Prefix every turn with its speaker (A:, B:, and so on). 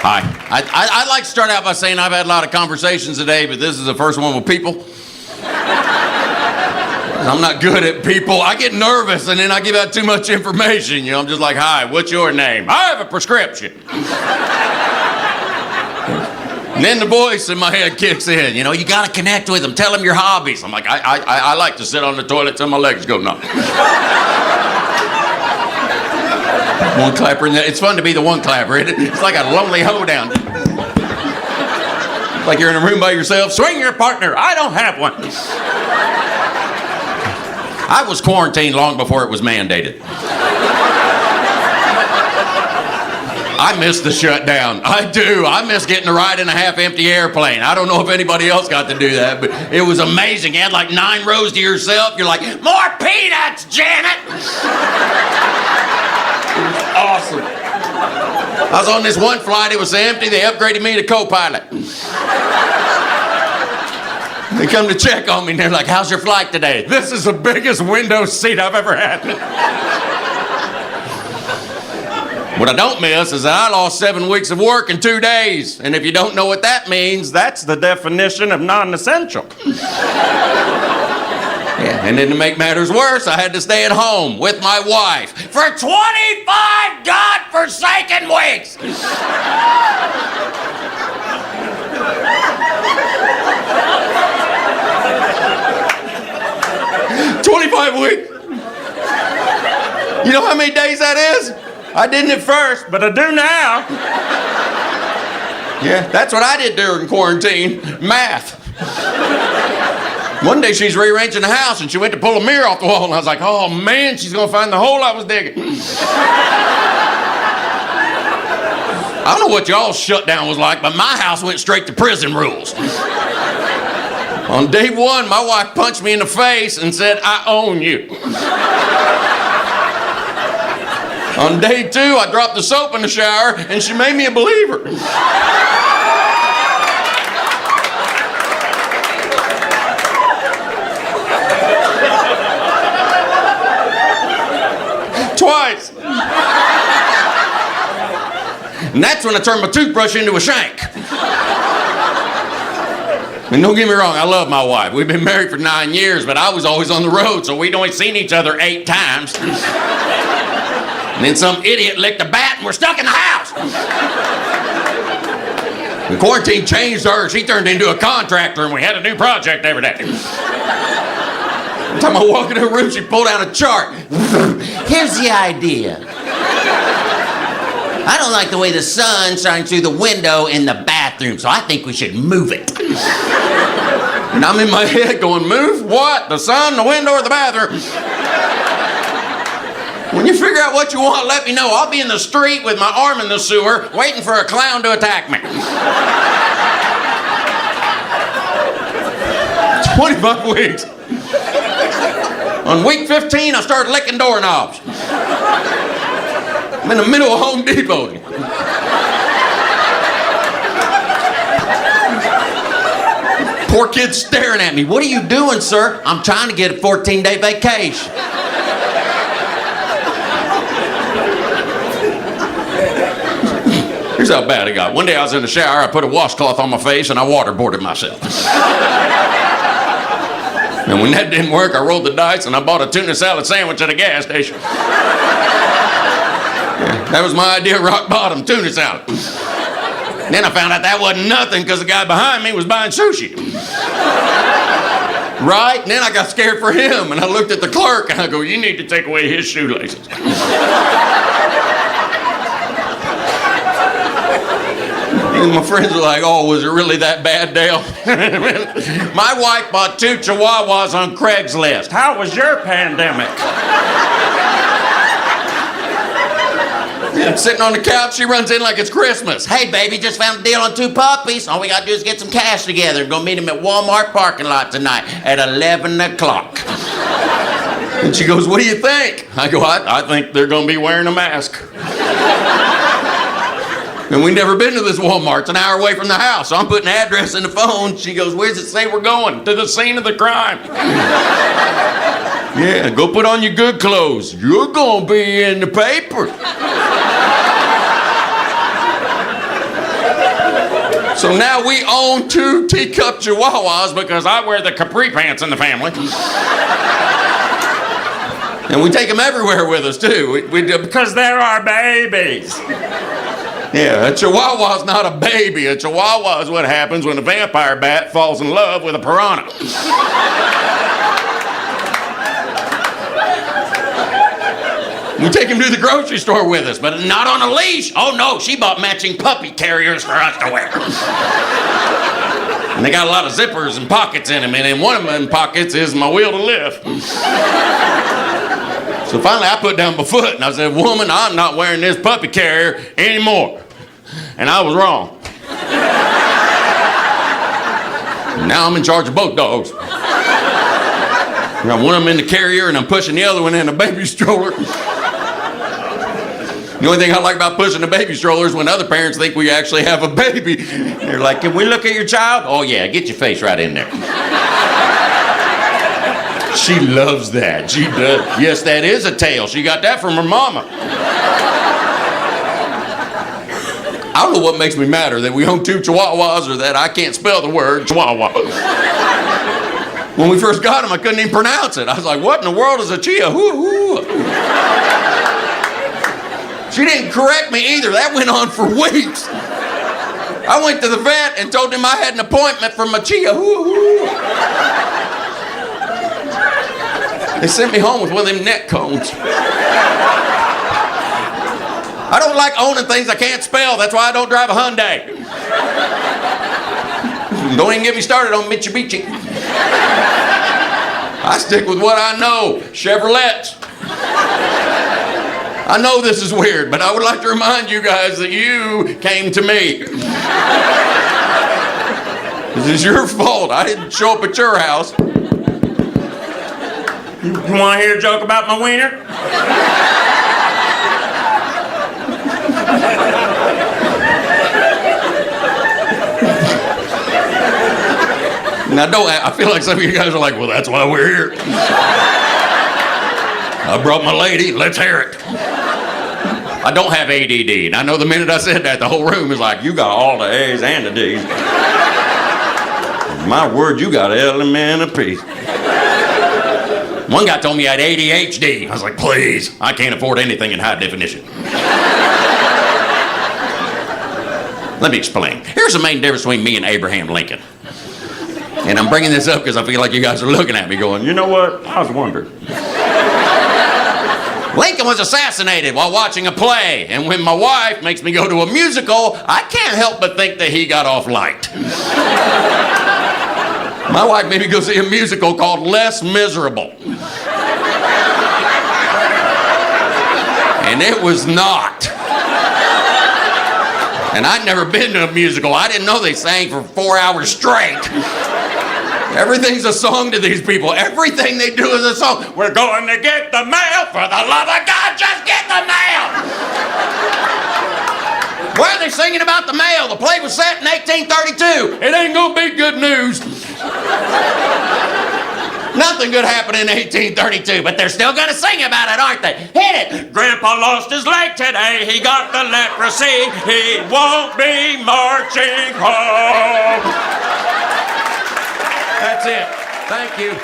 A: Hi. I'd like to start out by saying I've had a lot of conversations today, but this is the first one with people. I'm not good at people. I get nervous and then I give out too much information. You know, I'm just like, hi, what's your name? I have a prescription. And then the voice in my head kicks in. You know, you got to connect with them. Tell them your hobbies. I'm like, I like to sit on the toilet till my legs go numb. One clapper, and it's fun to be the one clapper. It's like a lonely hoedown. Like you're in a room by yourself. Swing your partner. I don't have one. I was quarantined long before it was mandated. I miss the shutdown. I do. I miss getting to ride in a half-empty airplane. I don't know if anybody else got to do that, but it was amazing. You had like 9 rows to yourself. You're like, more peanuts, Janet! Awesome. I was on this one flight, it was empty, they upgraded me to co-pilot. They come to check on me and they're like, how's your flight today? This is the biggest window seat I've ever had. What I don't miss is that I lost 7 weeks of work in 2 days. And if you don't know what that means, that's the definition of non-essential. Yeah, and then to make matters worse, I had to stay at home with my wife for 25 God-forsaken weeks. 25 weeks. You know how many days that is? I didn't at first, but I do now. Yeah, that's what I did during quarantine. Math. One day she's rearranging the house and she went to pull a mirror off the wall and I was like, oh man, she's gonna find the hole I was digging. I don't know what y'all's shutdown was like, but my house went straight to prison rules. On day 1, my wife punched me in the face and said, I own you. On day 2, I dropped the soap in the shower and she made me a believer. Twice. And that's when I turned my toothbrush into a shank. And don't get me wrong, I love my wife. We've been married for 9 years, but I was always on the road, so we'd only seen each other 8 times. And then some idiot licked a bat and we're stuck in the house. When quarantine changed her, she turned into a contractor and we had a new project every day. Every time I walk into her room, she pulled out a chart. Here's the idea. I don't like the way the sun shines through the window in the bathroom, so I think we should move it. And I'm in my head going, move what? The sun, the window, or the bathroom? When you figure out what you want, let me know. I'll be in the street with my arm in the sewer, waiting for a clown to attack me. 25 weeks. On week 15, I started licking doorknobs. I'm in the middle of Home Depot. Poor kid's staring at me. What are you doing, sir? I'm trying to get a 14-day vacation. Here's how bad it got. One day I was in the shower, I put a washcloth on my face and I waterboarded myself. And when that didn't work, I rolled the dice and I bought a tuna salad sandwich at a gas station. Yeah, that was my idea of rock bottom, tuna salad. Then I found out that wasn't nothing because the guy behind me was buying sushi. Right? And then I got scared for him and I looked at the clerk and I go, you need to take away his shoelaces. And my friends were like, oh, was it really that bad, Dale? My wife bought 2 Chihuahuas on Craigslist. How was your pandemic? I'm sitting on the couch, she runs in like it's Christmas. Hey, baby, just found a deal on 2 puppies. All we gotta do is get some cash together and go meet him at Walmart parking lot tonight at 11 o'clock. And she goes, what do you think? I go, I think they're gonna be wearing a mask. And we've never been to this Walmart. It's an hour away from the house. So I'm putting the address in the phone. She goes, where does it say we're going? To the scene of the crime. Yeah, go put on your good clothes. You're gonna be in the paper. So now we own 2 teacup Chihuahuas because I wear the capri pants in the family. And we take them everywhere with us, too. Because they're our babies. Yeah, a Chihuahua's not a baby. A Chihuahua is what happens when a vampire bat falls in love with a piranha. We take him to the grocery store with us, but not on a leash. Oh, no, she bought matching puppy carriers for us to wear. And they got a lot of zippers and pockets in them, and in one of them pockets is my wheel to lift. So finally I put down my foot and I said, woman, I'm not wearing this puppy carrier anymore. And I was wrong. Now I'm in charge of both dogs. I got one of them in the carrier and I'm pushing the other one in a baby stroller. The only thing I like about pushing a baby stroller is when other parents think we actually have a baby. They're like, can we look at your child? Oh yeah, get your face right in there. She loves that. She does. Yes, that is a tail. She got that from her mama. I don't know what makes me madder, that we own 2 Chihuahuas or that I can't spell the word Chihuahua. When we first got them, I couldn't even pronounce it. I was like, what in the world is a Chihuahua? She didn't correct me either. That went on for weeks. I went to the vet and told him I had an appointment for my Chihuahua. They sent me home with one of them neck cones. I don't like owning things I can't spell. That's why I don't drive a Hyundai. Don't even get me started on Mitsubishi. I stick with what I know, Chevrolets. I know this is weird, but I would like to remind you guys that you came to me. This is your fault. I didn't show up at your house. You want to hear a joke about my wiener? Now, I feel like some of you guys are like, well, that's why we're here. I brought my lady, let's hear it. I don't have ADD, and I know the minute I said that, the whole room is like, you got all the A's and the D's. My word, you got element of peace. One guy told me I had ADHD. I was like, please, I can't afford anything in high definition. Let me explain. Here's the main difference between me and Abraham Lincoln. And I'm bringing this up because I feel like you guys are looking at me going, you know what? I was wondering. Lincoln was assassinated while watching a play, and when my wife makes me go to a musical, I can't help but think that he got off light. My wife made me go see a musical called Less Miserable. And it was not. And I'd never been to a musical. I didn't know they sang for 4 hours straight. Everything's a song to these people. Everything they do is a song. We're going to get the mail. For the love of God, just get the mail. Why are they singing about the mail? The play was set in 1832. It ain't gonna be good news. Nothing good happened in 1832, but they're still gonna sing about it, aren't they? Hit it! Grandpa lost his leg today. He got the leprosy. He won't be marching home. That's it. Thank you.